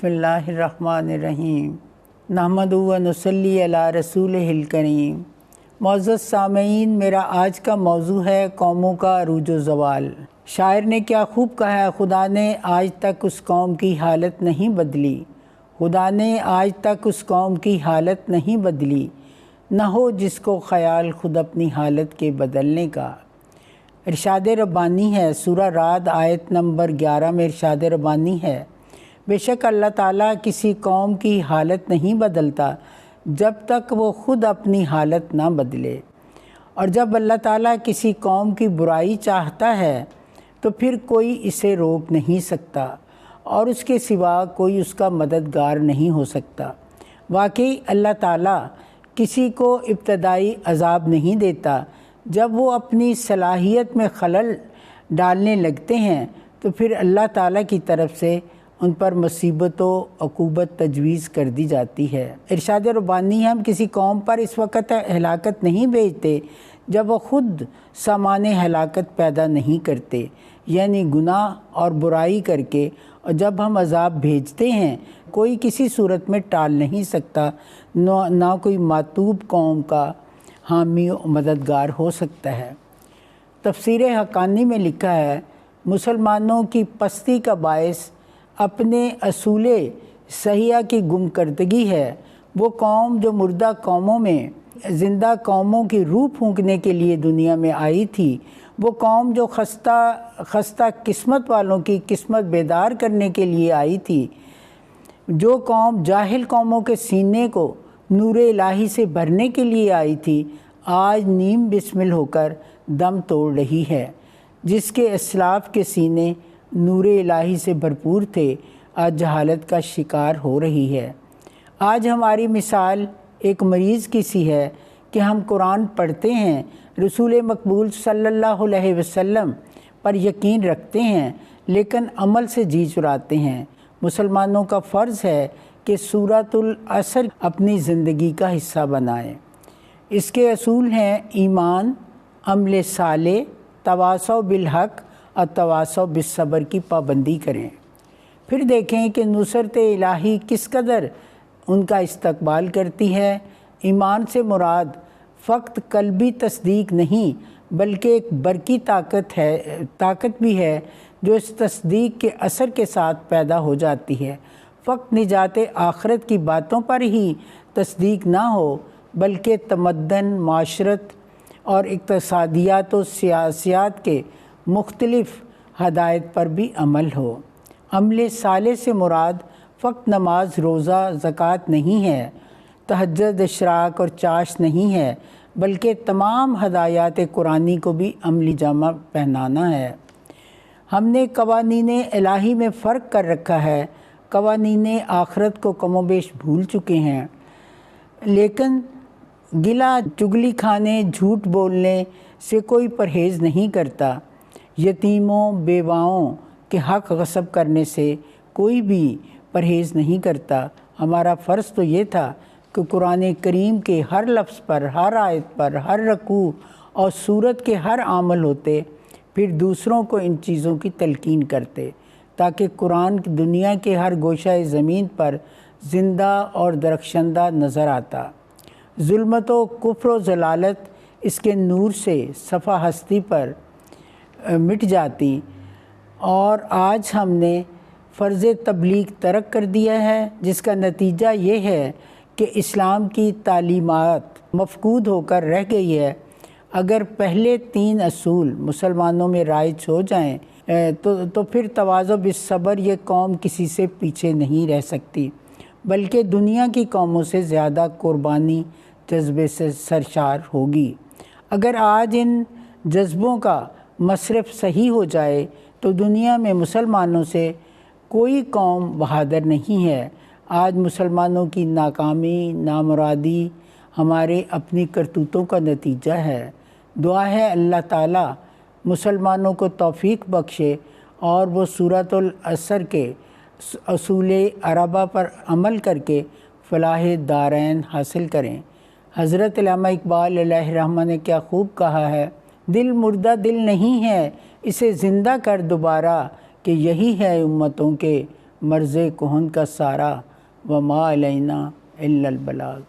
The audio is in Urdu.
بسم اللہ الرحمن الرحیم نحمدہ و نصلی علی رسولہ الکریم۔ معزز سامعین، میرا آج کا موضوع ہے قوموں کا عروج و زوال۔ شاعر نے کیا خوب کہا ہے، خدا نے آج تک اس قوم کی حالت نہیں بدلی، خدا نے آج تک اس قوم کی حالت نہیں بدلی، نہ ہو جس کو خیال خود اپنی حالت کے بدلنے کا۔ ارشاد ربانی ہے، سورہ رعد آیت نمبر 11 میں ارشاد ربانی ہے، بے شک اللہ تعالیٰ کسی قوم کی حالت نہیں بدلتا جب تک وہ خود اپنی حالت نہ بدلے، اور جب اللہ تعالیٰ کسی قوم کی برائی چاہتا ہے تو پھر کوئی اسے روک نہیں سکتا اور اس کے سوا کوئی اس کا مددگار نہیں ہو سکتا۔ واقعی اللہ تعالیٰ کسی کو ابتدائی عذاب نہیں دیتا، جب وہ اپنی صلاحیت میں خلل ڈالنے لگتے ہیں تو پھر اللہ تعالیٰ کی طرف سے ان پر مصیبت و عقوبت تجویز کر دی جاتی ہے۔ ارشاد ربانی ہے، ہم کسی قوم پر اس وقت ہلاکت نہیں بھیجتے جب وہ خود سامان ہلاکت پیدا نہیں کرتے، یعنی گناہ اور برائی کر کے، اور جب ہم عذاب بھیجتے ہیں کوئی کسی صورت میں ٹال نہیں سکتا، نہ کوئی معتوب قوم کا حامی و مددگار ہو سکتا ہے۔ تفسیر حقانی میں لکھا ہے، مسلمانوں کی پستی کا باعث اپنے اصول صحیحہ کی گم کردگی ہے۔ وہ قوم جو مردہ قوموں میں زندہ قوموں کی روح پھونکنے کے لیے دنیا میں آئی تھی، وہ قوم جو خستہ قسمت والوں کی قسمت بیدار کرنے کے لیے آئی تھی، جو قوم جاہل قوموں کے سینے کو نور الہی سے بھرنے کے لیے آئی تھی، آج نیم بسمل ہو کر دم توڑ رہی ہے۔ جس کے اسلاف کے سینے نور الہی سے بھرپور تھے، آج جہالت کا شکار ہو رہی ہے۔ آج ہماری مثال ایک مریض کی سی ہے کہ ہم قرآن پڑھتے ہیں، رسول مقبول صلی اللہ علیہ وسلم پر یقین رکھتے ہیں، لیکن عمل سے جی چراتے ہیں۔ مسلمانوں کا فرض ہے کہ سورۃ العصر اپنی زندگی کا حصہ بنائیں۔ اس کے اصول ہیں ایمان، عمل صالح، تواصو بالحق اور تواصو بالصبر کی پابندی کریں۔ پھر دیکھیں کہ نصرت الہی کس قدر ان کا استقبال کرتی ہے۔ ایمان سے مراد فقط قلبی تصدیق نہیں بلکہ ایک برقی طاقت بھی ہے جو اس تصدیق کے اثر کے ساتھ پیدا ہو جاتی ہے۔ فقط نجات آخرت کی باتوں پر ہی تصدیق نہ ہو بلکہ تمدن، معاشرت اور اقتصادیات و سیاسیات کے مختلف ہدایت پر بھی عمل ہو۔ عمل صالح سے مراد فقط نماز، روزہ، زکوٰۃ نہیں ہے، تہجد، اشراق اور چاشت نہیں ہے، بلکہ تمام ہدایات قرآنی کو بھی عملی جامہ پہنانا ہے۔ ہم نے قوانین الہی میں فرق کر رکھا ہے، قوانین آخرت کو کم و بیش بھول چکے ہیں، لیکن گلا چگلی کھانے، جھوٹ بولنے سے کوئی پرہیز نہیں کرتا۔ یتیموں، بیواؤں کے حق غصب کرنے سے کوئی بھی پرہیز نہیں کرتا۔ ہمارا فرض تو یہ تھا کہ قرآن کریم کے ہر لفظ پر، ہر آیت پر، ہر رکوع اور سورت کے ہر عمل ہوتے، پھر دوسروں کو ان چیزوں کی تلقین کرتے، تاکہ قرآن دنیا کے ہر گوشہ زمین پر زندہ اور درخشندہ نظر آتا۔ ظلمت و کفر و ضلالت اس کے نور سے صفحہ ہستی پر مٹ جاتی، اور آج ہم نے فرض تبلیغ ترک کر دیا ہے، جس کا نتیجہ یہ ہے کہ اسلام کی تعلیمات مفقود ہو کر رہ گئی ہے۔ اگر پہلے 3 اصول مسلمانوں میں رائج ہو جائیں تو پھر تواضع بالصبر یہ قوم کسی سے پیچھے نہیں رہ سکتی، بلکہ دنیا کی قوموں سے زیادہ قربانی جذبے سے سرشار ہوگی۔ اگر آج ان جذبوں کا مصرف صحیح ہو جائے تو دنیا میں مسلمانوں سے کوئی قوم بہادر نہیں ہے۔ آج مسلمانوں کی ناکامی، نامرادی ہمارے اپنی کرتوتوں کا نتیجہ ہے۔ دعا ہے اللہ تعالیٰ مسلمانوں کو توفیق بخشے اور وہ سورۃ العصر کے اصول اربعہ پر عمل کر کے فلاح دارین حاصل کریں۔ حضرت علامہ اقبال علیہ الرحمہ نے کیا خوب کہا ہے، دل مردہ دل نہیں ہے، اسے زندہ کر دوبارہ، کہ یہی ہے امتوں کے مرض کہن کا سارا وما علینا الا البلاغ۔